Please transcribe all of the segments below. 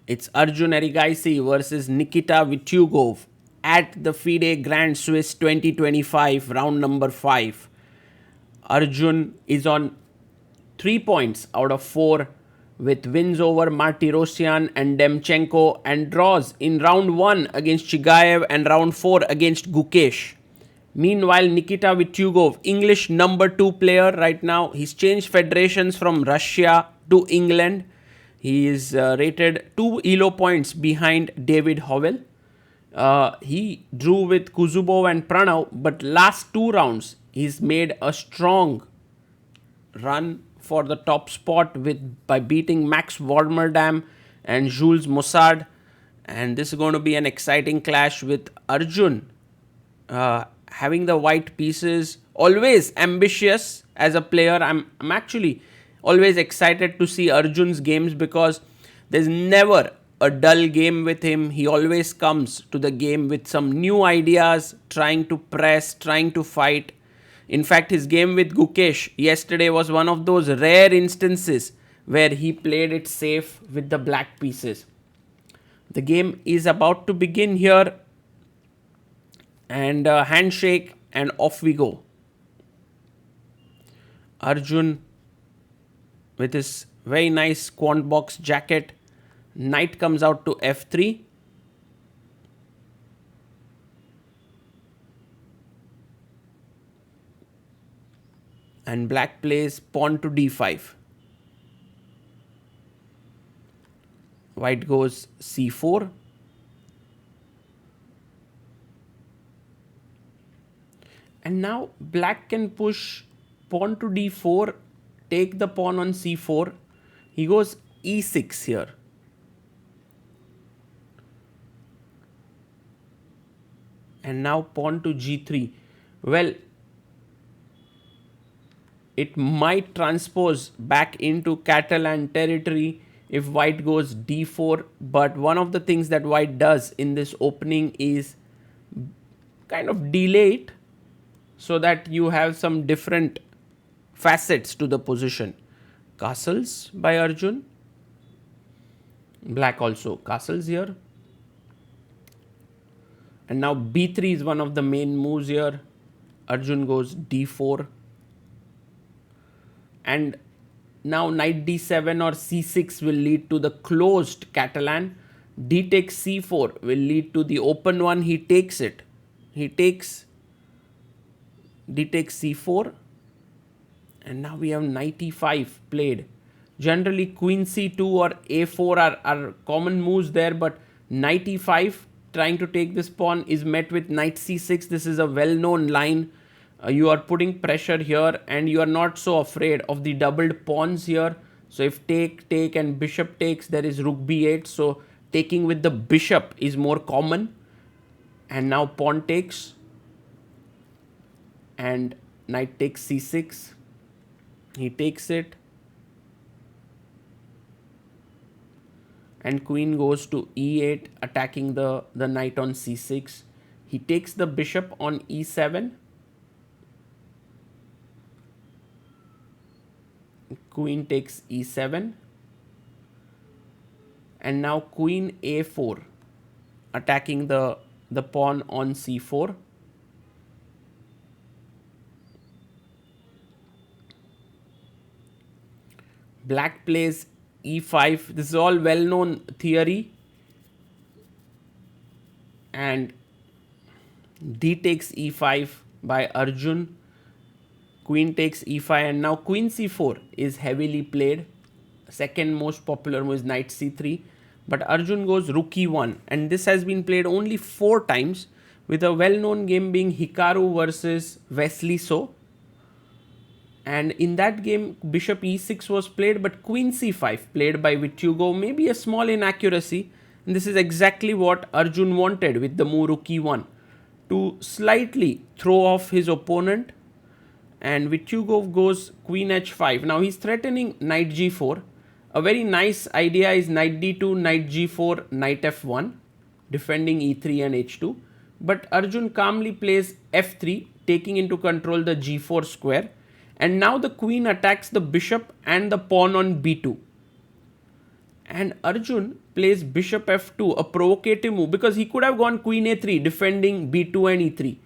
It's Arjun Erigaisi versus Nikita Vitiugov at the FIDE Grand Swiss 2025, round number 5. Arjun is on 3 points out of 4 with wins over Martirosyan and Demchenko and draws in round 1 against Chigaev and round 4 against Gukesh. Meanwhile, Nikita Vitiugov, English number 2 player right now, he's changed federations from Russia to England. He is rated 2 ELO points behind David Howell. He drew with Kuzubov and Pranav, but last 2 rounds he's made a strong run for the top spot by beating Max Warmerdam and Jules Mossad. And this is going to be an exciting clash with Arjun having the white pieces. Always ambitious as a player. I'm actually always excited to see Arjun's games because there's never a dull game with him. He always comes to the game with some new ideas, trying to press, trying to fight. In fact, his game with Gukesh yesterday was one of those rare instances where he played it safe with the black pieces. The game is about to begin here, and handshake, and off we go. Arjun with his very nice quant box jacket. Knight comes out to f3. And black plays pawn to d5. White goes c4. And now black can push pawn to d4, take the pawn on c4. He goes e6 here. And now pawn to g3. Well, it might transpose back into Catalan territory if white goes d4. But one of the things that white does in this opening is kind of delay it so that you have some different facets to the position. Castles by Arjun. Black also castles here. And now b3 is one of the main moves here. Arjun goes d4. And now knight d7 or c6 will lead to the closed Catalan. D takes c4 will lead to the open one. He takes it. He takes d takes c4. And now we have knight e5 played. Generally queen c2 or a4 are common moves there, but knight e5 trying to take this pawn is met with knight c6. This is a well-known line. You are putting pressure here and you are not so afraid of the doubled pawns here. So if take and bishop takes, there is rook b8. So taking with the bishop is more common. And now pawn takes. And knight takes c6. He takes it. And queen goes to e8, attacking the knight on c6. He takes the bishop on e7. Queen takes e7. And now queen a4, attacking the pawn on c4. Black plays e5. This is all well-known theory. And d takes e5 by Arjun. Queen takes e5 and now queen c4 is heavily played. Second most popular move is knight c3. But Arjun goes rook e1, and this has been played only 4 times, with a well-known game being Hikaru versus Wesley So. And in that game, bishop e6 was played, but queen c5 played by Vitiugov. Maybe a small inaccuracy. And this is exactly what Arjun wanted with the move rook e1, to slightly throw off his opponent. And Vitiugov goes queen h5. Now he's threatening knight g4. A very nice idea is knight d2, knight g4, knight f1, defending e3 and h2. But Arjun calmly plays f3, taking into control the g4 square. And now the queen attacks the bishop and the pawn on b2. And Arjun plays bishop f2, a provocative move, because he could have gone queen a3 defending b2 and e3.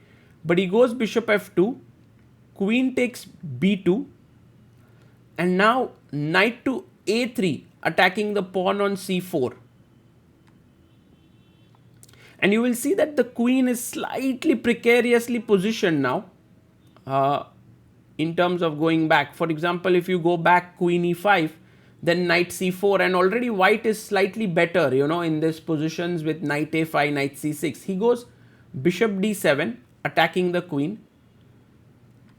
But he goes bishop f2, queen takes b2, and now knight to a3 attacking the pawn on c4. And you will see that the queen is slightly precariously positioned now in terms of going back. For example, if you go back queen e5, then knight c4, and already white is slightly better, in these positions with knight a5, knight c6. He goes bishop d7, attacking the queen,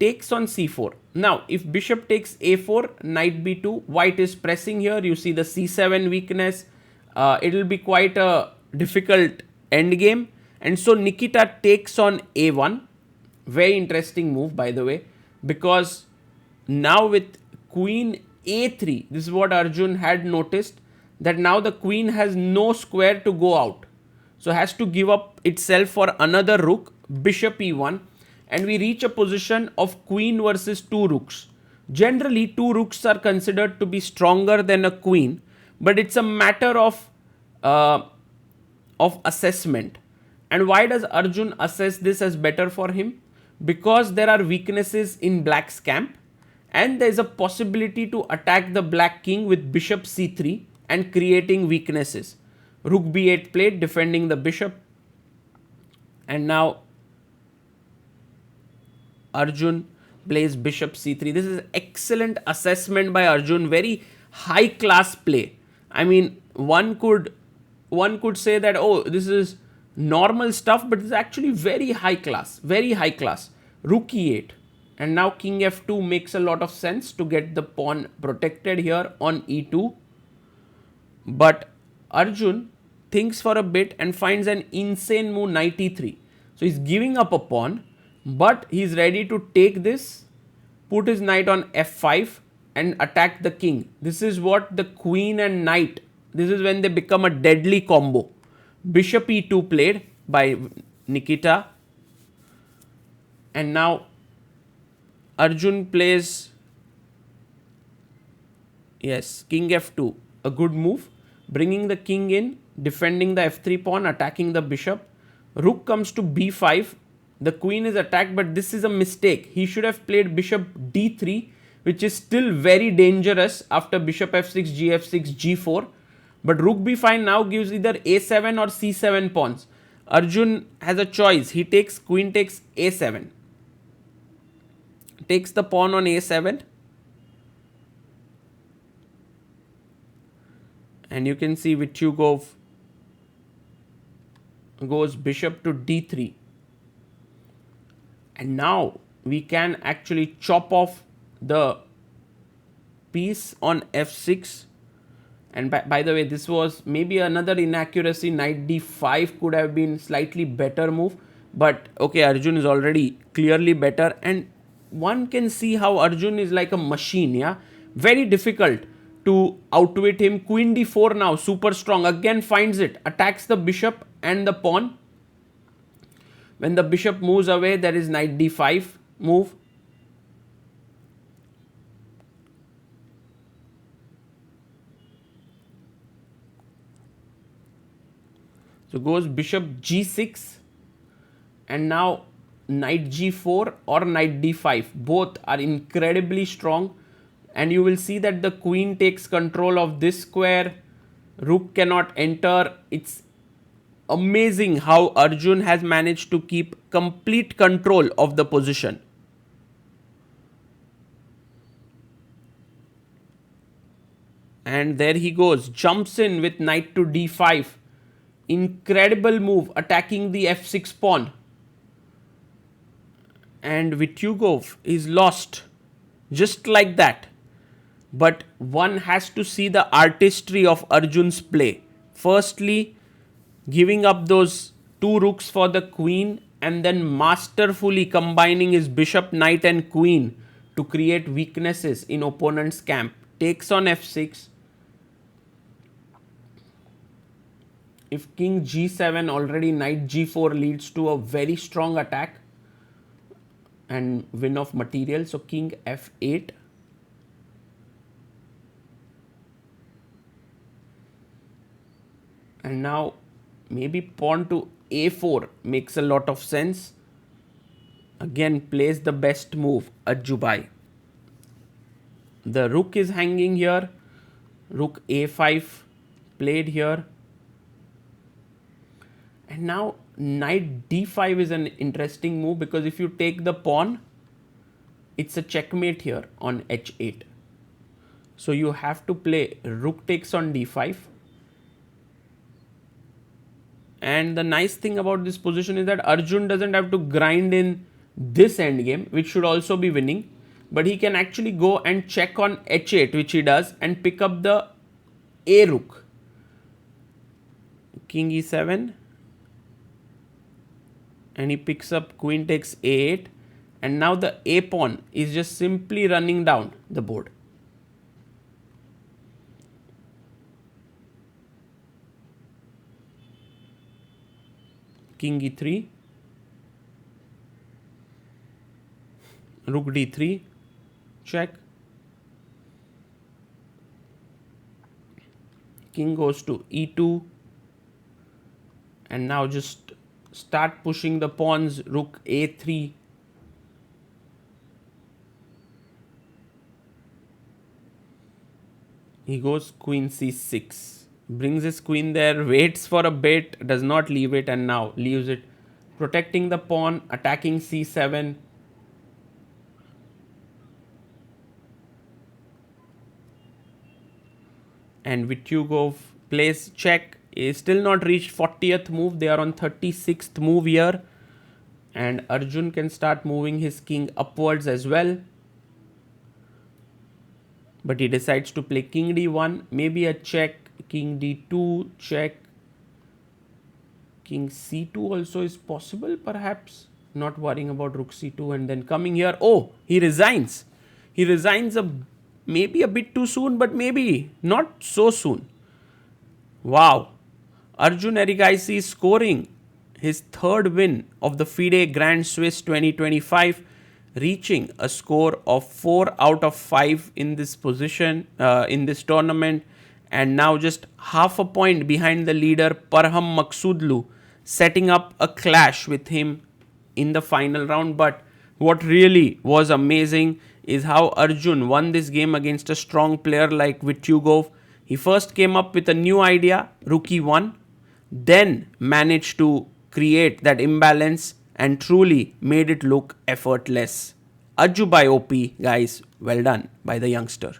takes on c4. Now, if bishop takes a4, knight b2, white is pressing here. You see the c7 weakness. It will be quite a difficult end game. And so Nikita takes on a1. Very interesting move, by the way, because now with queen a3, this is what Arjun had noticed, that now the queen has no square to go out. So has to give up itself for another rook, bishop e1, and we reach a position of queen versus two rooks. Generally, two rooks are considered to be stronger than a queen, but it's a matter of assessment. And why does Arjun assess this as better for him? Because there are weaknesses in black's camp, and there is a possibility to attack the black king with bishop c3 and creating weaknesses. Rook b8 played, defending the bishop, and now Arjun plays bishop c3. This is excellent assessment by Arjun, very high class play. I mean, one could say that, oh, this is normal stuff, but it's actually very high class, very high class. Rook e8, and now king f2 makes a lot of sense to get the pawn protected here on e2. But Arjun thinks for a bit and finds an insane move, knight e3. So he's giving up a pawn, but he's ready to take this, put his knight on f5 and attack the king. This is what the queen and knight, this is when they become a deadly combo. Bishop e2 played by Nikita, and now Arjun plays, yes, king f2, a good move, bringing the king in, defending the f3 pawn, attacking the bishop. Rook comes to b5, the queen is attacked, but this is a mistake. He should have played bishop d3, which is still very dangerous after bishop f6, gf6, g4. But rook b5 now gives either a7 or c7 pawns. Arjun has a choice. He takes, queen takes a7. Takes the pawn on a7. And you can see Vitiugov goes bishop to d3. And now we can actually chop off the piece on f6. And by the way, this was maybe another inaccuracy. Knight d5 could have been slightly better move. But okay, Arjun is already clearly better. And one can see how Arjun is like a machine, yeah. Very difficult to outwit him. Queen d4 now, super strong. Again finds it, attacks the bishop and the pawn. When the bishop moves away, there is knight d5 move. So goes bishop g6, and now knight g4 or knight d5. Both are incredibly strong, and you will see that the queen takes control of this square. Rook cannot enter. It's amazing how Arjun has managed to keep complete control of the position. And there he goes, jumps in with knight to d5. Incredible move, attacking the f6 pawn. And Vitiugov is lost just like that. But one has to see the artistry of Arjun's play. Firstly, giving up those two rooks for the queen, and then masterfully combining his bishop, knight and queen to create weaknesses in opponent's camp. Takes on f6. If king g7, already knight g4 leads to a very strong attack and win of material. So king f8. And now maybe pawn to a4 makes a lot of sense. Again, plays the best move, Ajubai. The rook is hanging here. Rook a5 played here. And now knight d5 is an interesting move, because if you take the pawn, it's a checkmate here on h8. So you have to play rook takes on d5. And the nice thing about this position is that Arjun doesn't have to grind in this endgame, which should also be winning. But he can actually go and check on h8, which he does, and pick up the a rook. King e7. And he picks up queen takes a8. And now the a pawn is just simply running down the board. King e3. Rook d3. Check. King goes to e2. And now just start pushing the pawns. Rook a3. He goes queen c6. Brings his queen there, waits for a bit, does not leave it, and now leaves it. Protecting the pawn, attacking c7. And Vitiugov plays check. Is still not reached 40th move. They are on 36th move here. And Arjun can start moving his king upwards as well. But he decides to play king d1. Maybe a check. King d2. Check. King c2 also is possible, perhaps. Not worrying about rook c2 and then coming here. Oh, he resigns. He resigns maybe a bit too soon, but maybe not so soon. Wow. Arjun Erigaisi is scoring his third win of the FIDE Grand Swiss 2025, reaching a score of 4 out of 5 in this position, in this tournament, and now just half a point behind the leader Parham Maksudlu, setting up a clash with him in the final round. But what really was amazing is how Arjun won this game against a strong player like Vitiugov. He first came up with a new idea, rook e1, then managed to create that imbalance and truly made it look effortless. Ajubai OP, guys. Well done by the youngster.